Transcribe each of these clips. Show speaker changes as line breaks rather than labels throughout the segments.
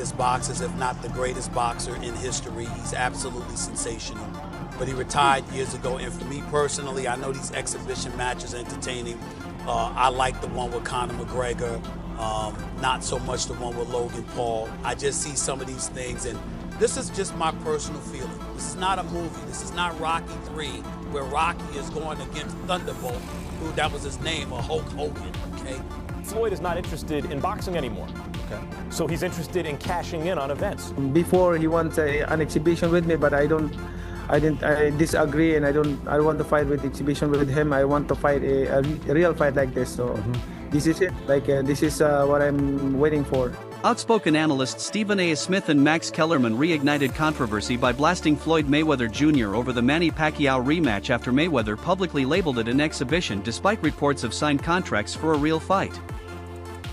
greatest boxers, if not the greatest boxer in history. He's absolutely sensational. But he retired years ago, and for me personally, I know these exhibition matches are entertaining. I like the one with Conor McGregor, not so much the one with Logan Paul. I just see some of these things, and this is just my personal feeling. This is not a movie. This is not Rocky III, where Rocky is going against Thunderbolt, who that was his name, or Hulk Hogan, okay?
Floyd is not interested in boxing anymore. Okay. So he's interested in cashing in on events.
Before he wants an exhibition with me, but I disagree, and I don't want to fight with exhibition with him. I want to fight a real fight like this. So this is it. This is what I'm waiting for.
Outspoken analysts Stephen A. Smith and Max Kellerman reignited controversy by blasting Floyd Mayweather Jr. over the Manny Pacquiao rematch after Mayweather publicly labeled it an exhibition despite reports of signed contracts for a real fight.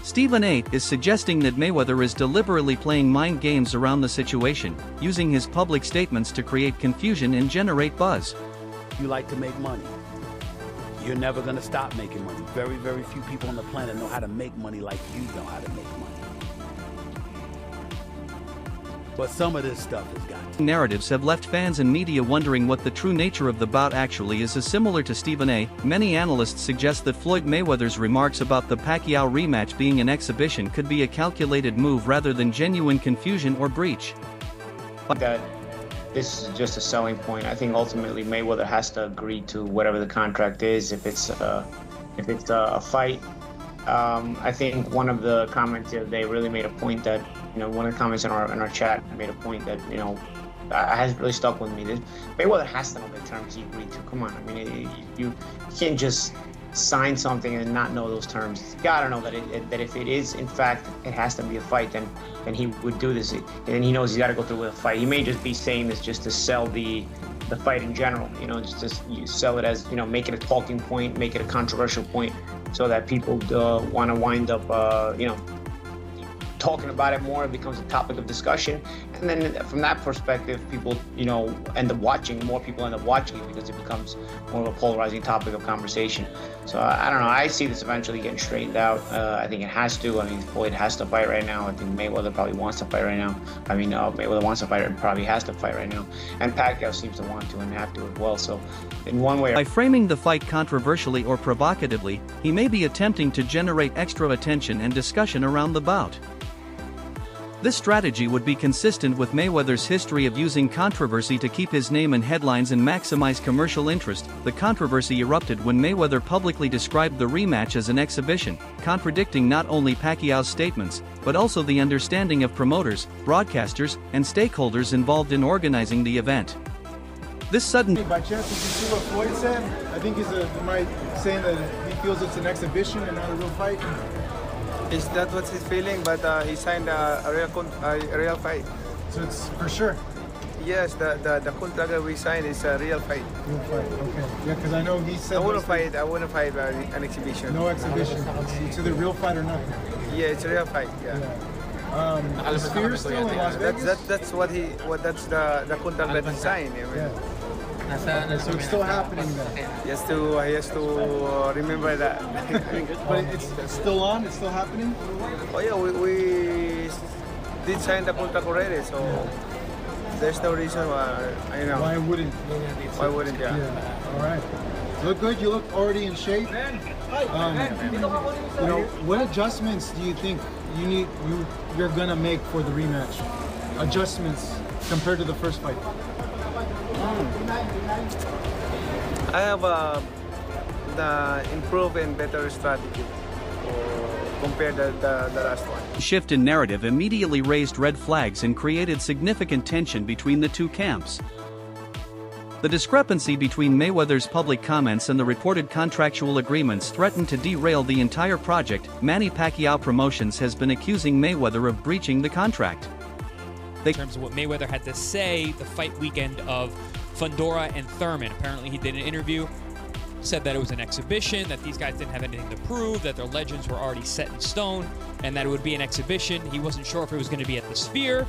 Stephen A. is suggesting that Mayweather is deliberately playing mind games around the situation, using his public statements to create confusion and generate buzz.
You like to make money. You're never going to stop making money. Very, very few people on the planet know how to make money like you know how to make money. But some of this stuff has got
Narratives have left fans and media wondering what the true nature of the bout actually is. Similar to Stephen A., many analysts suggest that Floyd Mayweather's remarks about the Pacquiao rematch being an exhibition could be a calculated move rather than genuine confusion or breach.
That this is just a selling point. I think ultimately Mayweather has to agree to whatever the contract is. If it's a fight, I think one of the comments the other day really made a point that, one of the comments in our chat made a point that, has really stuck with me. Mayweather has to know the terms he agreed to. Come on, I mean, you can't just sign something and not know those terms. You gotta know that if it is, in fact, it has to be a fight, then he would do this. And he knows he's got to go through with a fight. He may just be saying this just to sell the fight in general, just you sell it as, make it a talking point, make it a controversial point, so that people want to wind up, talking about it more. It becomes a topic of discussion, and then from that perspective, people, end up watching. More people end up watching it because it becomes more of a polarizing topic of conversation. So I don't know. I see this eventually getting straightened out. I think it has to. I mean, Floyd has to fight right now. I think Mayweather probably wants to fight right now. I mean, Mayweather wants to fight and probably has to fight right now, and Pacquiao seems to want to and have to as well. So, in one way,
by framing the fight controversially or provocatively, he may be attempting to generate extra attention and discussion around the bout. This strategy would be consistent with Mayweather's history of using controversy to keep his name in headlines and maximize commercial interest. The controversy erupted when Mayweather publicly described the rematch as an exhibition, contradicting not only Pacquiao's statements, but also the understanding of promoters, broadcasters, and stakeholders involved in organizing the event. This sudden...
By chance, did you see what Floyd said? I think he's saying that he feels it's an exhibition and not a real fight.
Is that what he's feeling? But he signed a real fight.
So it's for sure?
Yes, the contract that we signed is a real fight.
Real fight, okay. Yeah, because I know he said... I wouldn't fight
an exhibition.
No exhibition. It's either real fight or nothing.
Yeah, it's a real fight, yeah.
Is Fear still in Las Vegas?
That's the contract that he signed.
Yeah. So it's still happening then?
He has to remember that.
But it's still on? It's still happening?
Oh yeah, we did sign the contract already, so there's no reason why,
Why wouldn't?
Why wouldn't, yeah.
All right. You look good. You look already in shape. What adjustments do you think you're gonna make for the rematch? Adjustments compared to the first fight?
I have the improved and better strategy compared to the last one.
The shift in narrative immediately raised red flags and created significant tension between the two camps. The discrepancy between Mayweather's public comments and the reported contractual agreements threatened to derail the entire project. Manny Pacquiao Promotions has been accusing Mayweather of breaching the contract.
In terms of what Mayweather had to say the fight weekend of Fundora and Thurman. Apparently he did an interview, said that it was an exhibition, that these guys didn't have anything to prove, that their legends were already set in stone, and that it would be an exhibition. He wasn't sure if it was going to be at the Sphere.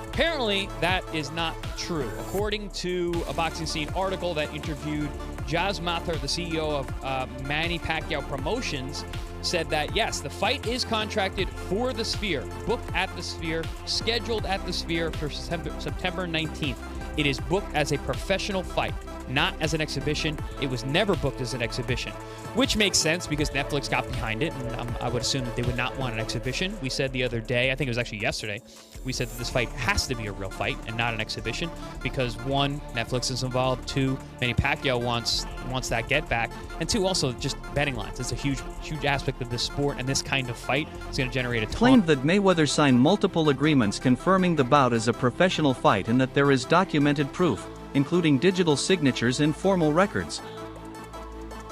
Apparently that is not true. According to a Boxing Scene article that interviewed Jazz Mathur, the CEO of Manny Pacquiao Promotions, said that, yes, the fight is contracted for the Sphere, booked at the Sphere, scheduled at the Sphere for September 19th. It is booked as a professional fight, not as an exhibition. It was never booked as an exhibition, which makes sense because Netflix got behind it, and I would assume that they would not want an exhibition. We said the other day, I think it was actually yesterday, we said that this fight has to be a real fight and not an exhibition because, one, Netflix is involved, two, Manny Pacquiao wants that get back, and two, also just betting lines. It's a huge aspect of this sport, and this kind of fight is going to generate a ton.
Claimed that Mayweather signed multiple agreements confirming the bout as a professional fight and that there is documented proof, including digital signatures and formal records.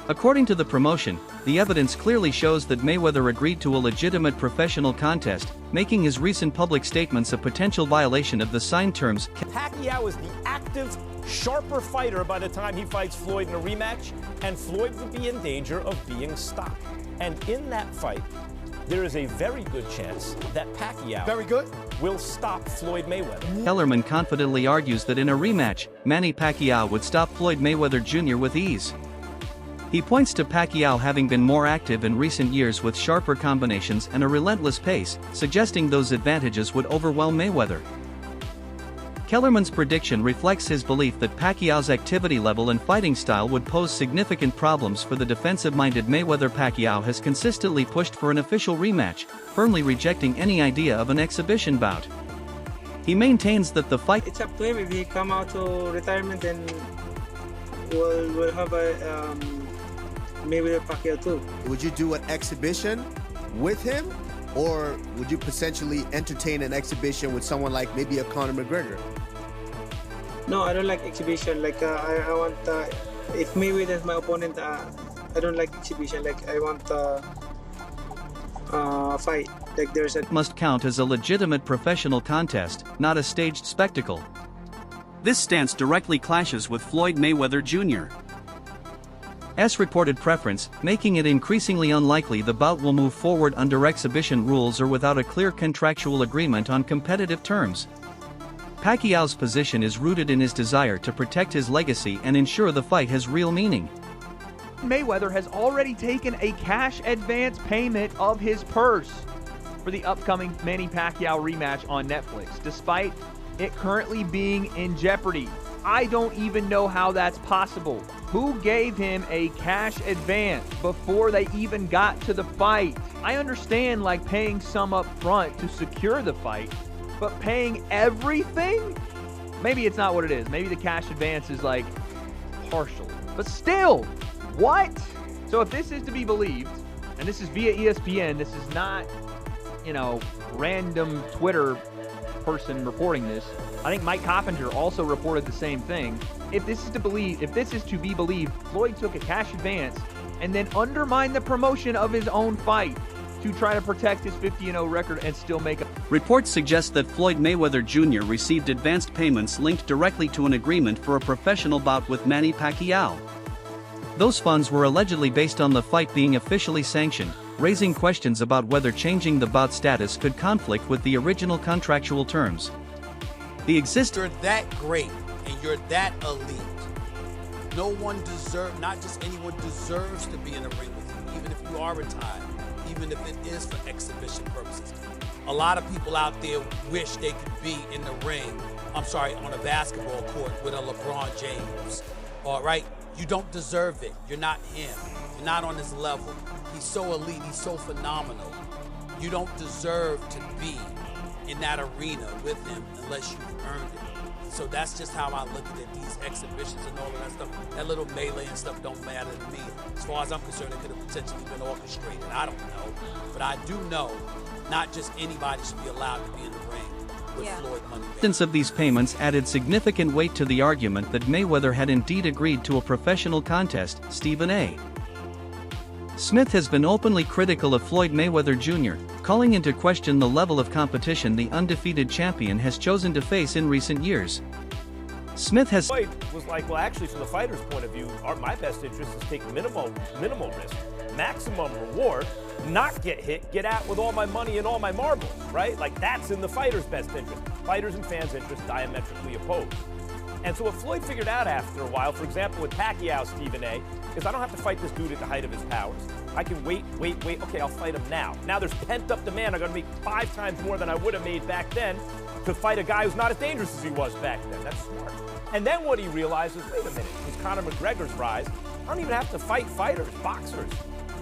According to the promotion, the evidence clearly shows that Mayweather agreed to a legitimate professional contest, making his recent public statements a potential violation of the signed terms.
Pacquiao is the active, sharper fighter by the time he fights Floyd in a rematch, and Floyd would be in danger of being stopped. And in that fight, there is a very good chance that Pacquiao will stop Floyd Mayweather.
Kellerman confidently argues that in a rematch, Manny Pacquiao would stop Floyd Mayweather Jr. with ease. He points to Pacquiao having been more active in recent years with sharper combinations and a relentless pace, suggesting those advantages would overwhelm Mayweather. Kellerman's prediction reflects his belief that Pacquiao's activity level and fighting style would pose significant problems for the defensive-minded Mayweather. Pacquiao has consistently pushed for an official rematch, firmly rejecting any idea of an exhibition bout. He maintains that the fight—
It's up to him. If he come out to retirement, then we'll have a Mayweather Pacquiao too.
Would you do an exhibition with him, or would you potentially entertain an exhibition with someone like maybe a Conor McGregor?
No, I don't like exhibition. Like I want, if Mayweather is my opponent, I don't like exhibition. Like I want fight. Like there's a—
must count as a legitimate professional contest, not a staged spectacle. This stance directly clashes with Floyd Mayweather Jr. S reported preference, making it increasingly unlikely the bout will move forward under exhibition rules or without a clear contractual agreement on competitive terms. Pacquiao's position is rooted in his desire to protect his legacy and ensure the fight has real meaning.
Mayweather has already taken a cash advance payment of his purse for the upcoming Manny Pacquiao rematch on Netflix, despite it currently being in jeopardy. I don't even know how that's possible. Who gave him a cash advance before they even got to the fight? I understand like paying some up front to secure the fight, but paying everything? Maybe it's not what it is. Maybe the cash advance is like partial. But still, what? So if this is to be believed, and this is via ESPN, this is not, random Twitter person reporting this. I think Mike Coppinger also reported the same thing. If this is to be believed, Floyd took a cash advance and then undermined the promotion of his own fight to try to protect his 50-0 record and still make a—
Reports suggest that Floyd Mayweather Jr. received advanced payments linked directly to an agreement for a professional bout with Manny Pacquiao. Those funds were allegedly based on the fight being officially sanctioned, raising questions about whether changing the bout status could conflict with the original contractual terms. You're
that great and you're that elite. No one not just anyone deserves to be in a ring with you, even if you are retired, even if it is for exhibition purposes. A lot of people out there wish they could be in the ring, on a basketball court with a LeBron James. All right? You don't deserve it. You're not him. You're not on his level. He's so elite. He's so phenomenal. You don't deserve to be in that arena with him unless you've earned it. So that's just how I look at it. These exhibitions and all of that stuff, that little melee and stuff don't matter to me. As far as I'm concerned, it could have potentially been orchestrated. I don't know. But I do know not just anybody should be allowed to be in the ring with Floyd Money.
Instance of these payments added significant weight to the argument that Mayweather had indeed agreed to a professional contest. Stephen A. Smith has been openly critical of Floyd Mayweather Jr., calling into question the level of competition the undefeated champion has chosen to face in recent years. Smith has—
Floyd was like, well, actually, from the fighter's point of view, my best interest is take minimal risk, maximum reward, not get hit, get out with all my money and all my marbles, right? Like, that's in the fighter's best interest. Fighters and fans' interests diametrically opposed. And so what Floyd figured out after a while, for example, with Pacquiao, Stephen A., is I don't have to fight this dude at the height of his powers. I can wait. Okay, I'll fight him now. Now there's pent-up demand. I'm going to make 5 times more than I would have made back then to fight a guy who's not as dangerous as he was back then. That's smart. And then what he realized is, wait a minute, with Conor McGregor's rise, I don't even have to fight fighters, boxers.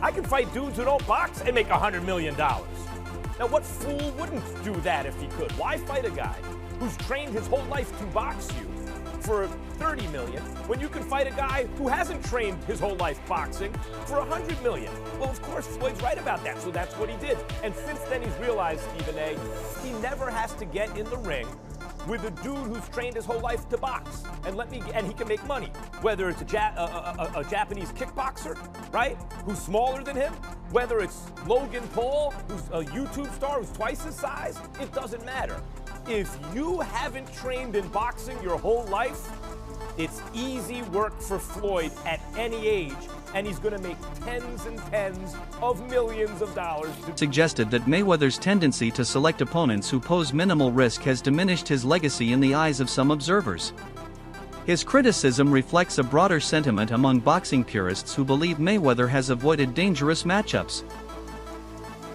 I can fight dudes who don't box and make $100 million. Now, what fool wouldn't do that if he could? Why fight a guy who's trained his whole life to box you for $30 million when you can fight a guy who hasn't trained his whole life boxing for $100 million? Well, of course, Floyd's right about that, so that's what he did. And since then, he's realized, Stephen A., he never has to get in the ring with a dude who's trained his whole life to box, and he can make money. Whether it's a Japanese kickboxer, right, who's smaller than him, whether it's Logan Paul, who's a YouTube star who's twice his size, it doesn't matter. If you haven't trained in boxing your whole life, it's easy work for Floyd at any age, and he's going to make tens and tens of millions of dollars.
Suggested that Mayweather's tendency to select opponents who pose minimal risk has diminished his legacy in the eyes of some observers. His criticism reflects a broader sentiment among boxing purists who believe Mayweather has avoided dangerous matchups.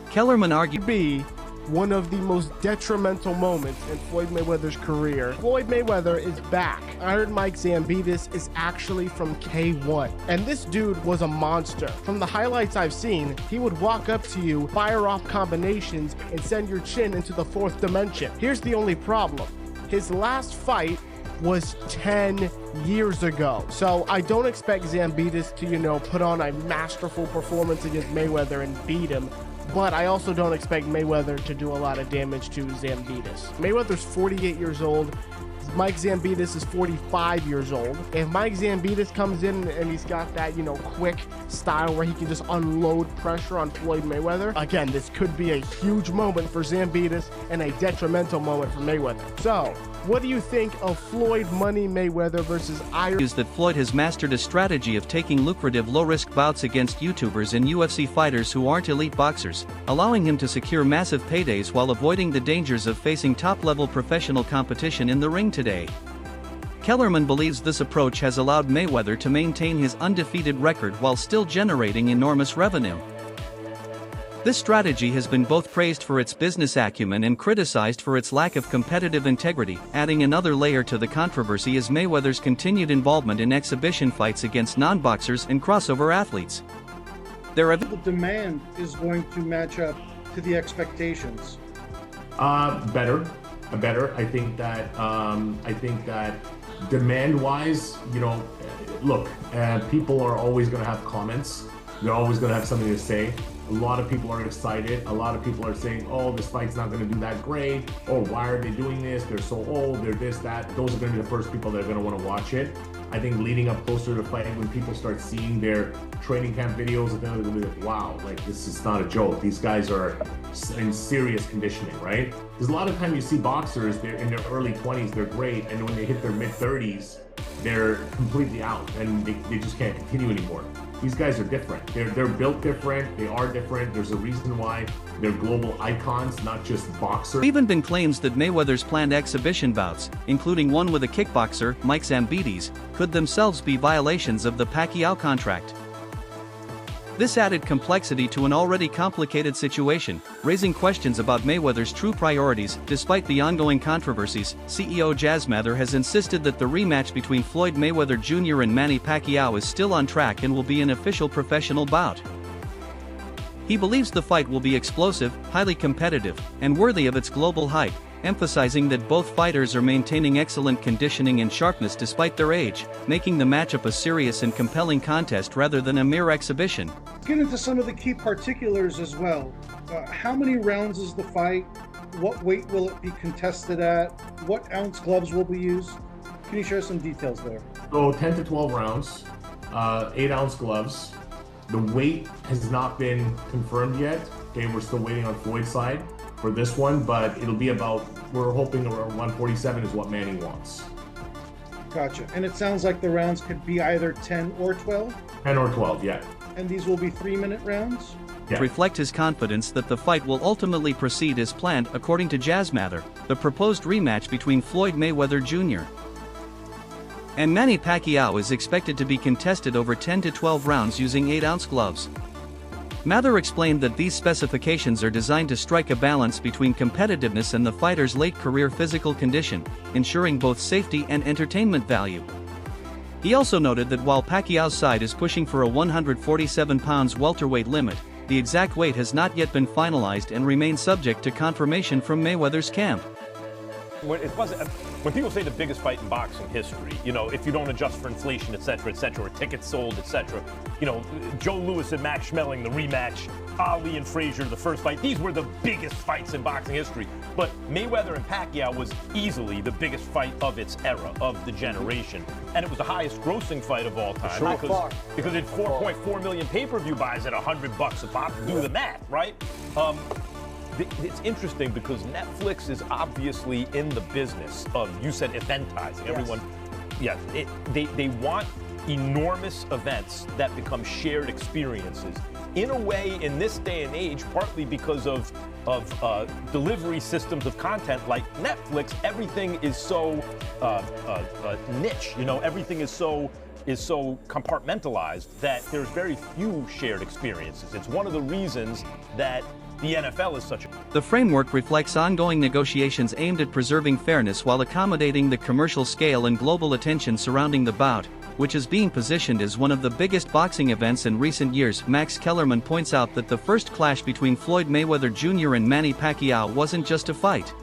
Kellerman argued
one of the most detrimental moments in Floyd Mayweather's career. Floyd Mayweather is back. I heard Mike Zambidis is actually from K1. And this dude was a monster. From the highlights I've seen, he would walk up to you, fire off combinations, and send your chin into the 4th dimension. Here's the only problem. His last fight was 10 years ago. So I don't expect Zambidis to, put on a masterful performance against Mayweather and beat him. But I also don't expect Mayweather to do a lot of damage to Zambidis. Mayweather's 48 years old. Mike Zambidis is 45 years old. If Mike Zambidis comes in and he's got that, quick style where he can just unload pressure on Floyd Mayweather, again, this could be a huge moment for Zambidis and a detrimental moment for Mayweather. So, what do you think of Floyd Money Mayweather versus
Is that Floyd has mastered a strategy of taking lucrative low-risk bouts against YouTubers and UFC fighters who aren't elite boxers, allowing him to secure massive paydays while avoiding the dangers of facing top-level professional competition in the ring today. Kellerman believes this approach has allowed Mayweather to maintain his undefeated record while still generating enormous revenue. This strategy has been both praised for its business acumen and criticized for its lack of competitive integrity. Adding another layer to the controversy is Mayweather's continued involvement in exhibition fights against non-boxers and crossover athletes.
The demand is going to match up to the expectations.
Better. I think that demand-wise, look, people are always going to have comments. They're always going to have something to say. A lot of people are excited. A lot of people are saying, oh, this fight's not going to do that great. Oh, why are they doing this? They're so old. They're this, that. Those are going to be the first people that are going to want to watch it. I think leading up closer to the fight, when people start seeing their training camp videos, then they're going to be like, wow, like this is not a joke. These guys are in serious conditioning, right? Because a lot of times you see boxers, they're in their early 20s, they're great. And when they hit their mid 30s, they're completely out and they just can't continue anymore. These guys are different. They're built different. They are different. There's a reason why they're global icons, not just boxers.
There have even been claims that Mayweather's planned exhibition bouts, including one with a kickboxer, Mike Zambidis, could themselves be violations of the Pacquiao contract. This added complexity to an already complicated situation, raising questions about Mayweather's true priorities. Despite the ongoing controversies, CEO Jazz Mather has insisted that the rematch between Floyd Mayweather Jr. and Manny Pacquiao is still on track and will be an official professional bout. He believes the fight will be explosive, highly competitive, and worthy of its global hype, emphasizing that both fighters are maintaining excellent conditioning and sharpness despite their age, making the matchup a serious and compelling contest rather than a mere exhibition.
Let's get into some of the key particulars as well. How many rounds is the fight? What weight will it be contested at? What ounce gloves will be used? Can you share some details there?
So 10 to 12 rounds, 8-ounce gloves. The weight has not been confirmed yet. Okay, we're still waiting on Floyd's side for this one, but it'll be we're hoping around 147 is what Manny wants.
Gotcha. And it sounds like the rounds could be either 10 or 12?
10 or 12, yeah.
And these will be 3-minute rounds?
Yeah.
Reflect his confidence that the fight will ultimately proceed as planned. According to Jazz Mather, the proposed rematch between Floyd Mayweather Jr. And Manny Pacquiao is expected to be contested over 10 to 12 rounds using 8-ounce gloves. Mather explained that these specifications are designed to strike a balance between competitiveness and the fighter's late career physical condition, ensuring both safety and entertainment value. He also noted that while Pacquiao's side is pushing for a 147 pounds welterweight limit, the exact weight has not yet been finalized and remains subject to confirmation from Mayweather's camp.
When people say the biggest fight in boxing history, you know, if you don't adjust for inflation, et cetera, or tickets sold, et cetera, you know, Joe Louis and Max Schmeling, the rematch, Ali and Frazier, the first fight, these were the biggest fights in boxing history. But Mayweather and Pacquiao was easily the biggest fight of its era, of the generation. And it was the highest grossing fight of all time.
Sure.
Because it had 4.4 million pay-per-view buys at $100 a pop. Do the math, right? It's interesting because Netflix is obviously in the business of, you said, eventizing. Yes. Everyone, yeah, they want enormous events that become shared experiences. In a way, in this day and age, partly because of delivery systems of content like Netflix, everything is so niche. You know, everything is so compartmentalized that there's very few shared experiences. It's one of the reasons that the NFL is such a...
The framework reflects ongoing negotiations aimed at preserving fairness while accommodating the commercial scale and global attention surrounding the bout, which is being positioned as one of the biggest boxing events in recent years. Max Kellerman points out that the first clash between Floyd Mayweather Jr. and Manny Pacquiao wasn't just a fight.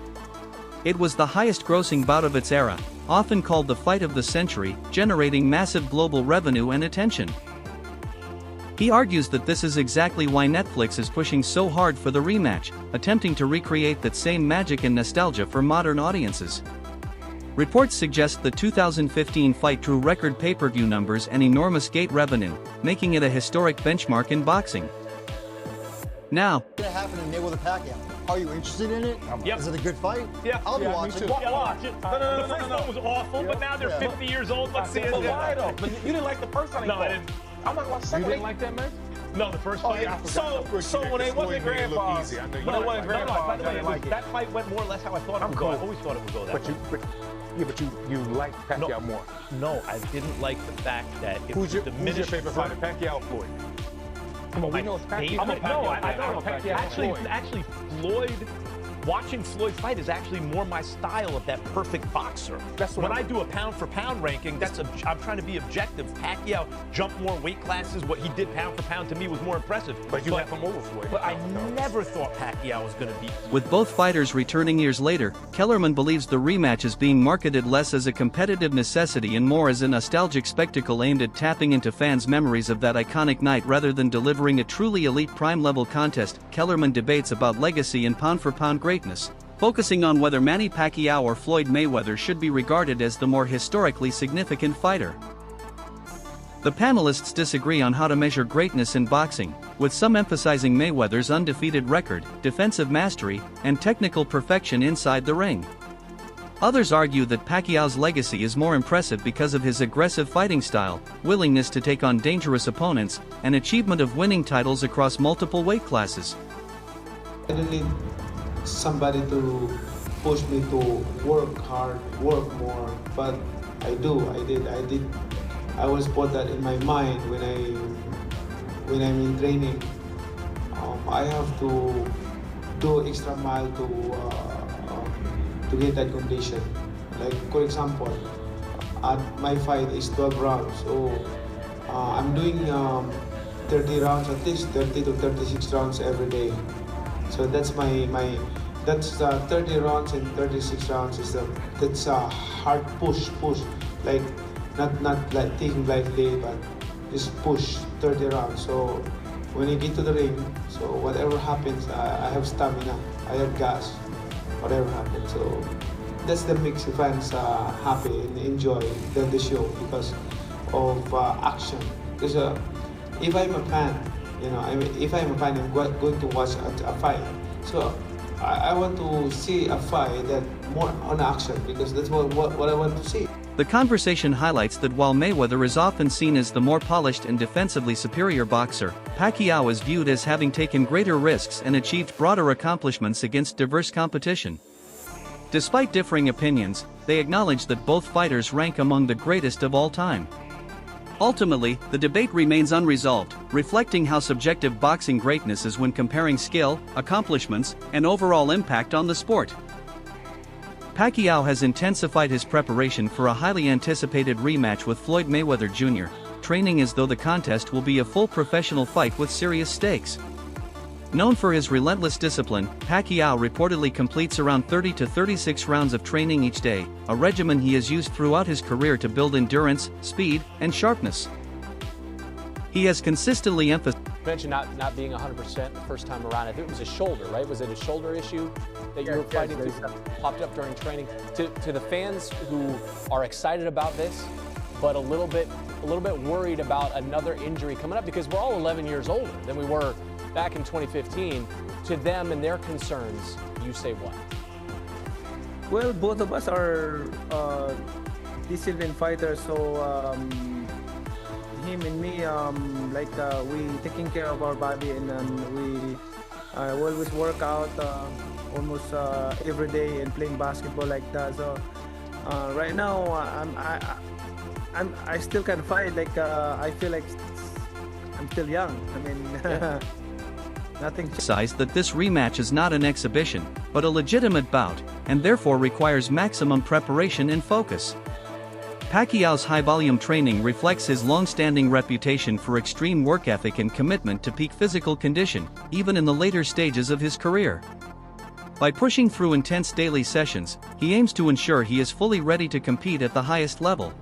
It was the highest-grossing bout of its era, often called the fight of the century, generating massive global revenue and attention. He argues that this is exactly why Netflix is pushing so hard for the rematch, attempting to recreate that same magic and nostalgia for modern audiences. Reports suggest the 2015 fight drew record pay-per-view numbers and enormous gate revenue, making it a historic benchmark in boxing. Now,
What's going to happen in Mayweather Pacquiao? Are you interested in it?
Yep.
Is it a good fight?
Yeah.
I'll be watching.
Watch it. The first one was awful, but now they're 50 years old. Let's see it.
But why though? But you didn't like the first time.
No, I didn't.
I'm not watching. You didn't like that match?
No, the first fight.
So when it wasn't grandpa's, when it wasn't grandpa's,
by the way, that fight went more or less how I thought it would go. I always thought it would go that way.
But you liked Pacquiao more.
No, I didn't like the fact that it
Who's your
diminished
favorite fighter, Pacquiao or Floyd? Come on, we know it's Pacquiao.
I'm a Pacquiao. Actually, Floyd. Watching Floyd fight is actually more my style of that perfect boxer. That's when I do a pound-for-pound ranking. I'm trying to be objective. Pacquiao jumped more weight classes. What he did pound for pound to me was more impressive.
But you have him over Floyd.
But I never thought Pacquiao was going to beat Floyd.
With both fighters returning years later, Kellerman believes the rematch is being marketed less as a competitive necessity and more as a nostalgic spectacle aimed at tapping into fans' memories of that iconic night rather than delivering a truly elite prime-level contest. Kellerman debates about legacy and pound-for-pound greatness, focusing on whether Manny Pacquiao or Floyd Mayweather should be regarded as the more historically significant fighter. The panelists disagree on how to measure greatness in boxing, with some emphasizing Mayweather's undefeated record, defensive mastery, and technical perfection inside the ring. Others argue that Pacquiao's legacy is more impressive because of his aggressive fighting style, willingness to take on dangerous opponents, and achievement of winning titles across multiple weight classes.
I don't need somebody to push me to work hard, work more, but I did. I always put that in my mind when I'm in training. I have to do extra mile to get that condition. Like for example, my fight is 12 rounds, so I'm doing 30 rounds, at least 30 to 36 rounds every day. So that's that's 30 rounds and 36 rounds that's a hard push, like not like taking lightly, but just push 30 rounds. So when you get to the ring, so whatever happens, I have stamina, I have gas, whatever happens. So that's the mix. The fans are happy and enjoy the show because of action. Because if I'm a fan, if I'm a fan, I'm going to watch a fight. So I want to see a fight that more on action because that's what I want to see.
The conversation highlights that while Mayweather is often seen as the more polished and defensively superior boxer, Pacquiao is viewed as having taken greater risks and achieved broader accomplishments against diverse competition. Despite differing opinions, they acknowledge that both fighters rank among the greatest of all time. Ultimately, the debate remains unresolved, reflecting how subjective boxing greatness is when comparing skill, accomplishments, and overall impact on the sport. Pacquiao has intensified his preparation for a highly anticipated rematch with Floyd Mayweather Jr., training as though the contest will be a full professional fight with serious stakes. Known for his relentless discipline, Pacquiao reportedly completes around 30 to 36 rounds of training each day, a regimen he has used throughout his career to build endurance, speed, and sharpness. He has consistently emphasized.
You mentioned not being 100% the first time around. I think it was a shoulder, right? Was it a shoulder issue that you were fighting through, popped up during training? To the fans who are excited about this, but a little bit worried about another injury coming up, because we're all 11 years older than we were back in 2015. To them and their concerns, you say what?
Well, both of us are disciplined fighters, so him and me, we taking care of our body, and we always work out almost every day and playing basketball like that. So right now, I still can fight. I feel like I'm still young. I mean, yeah. Nothing.
Emphasize that this rematch is not an exhibition, but a legitimate bout, and therefore requires maximum preparation and focus. Pacquiao's high-volume training reflects his long-standing reputation for extreme work ethic and commitment to peak physical condition, even in the later stages of his career. By pushing through intense daily sessions, he aims to ensure he is fully ready to compete at the highest level.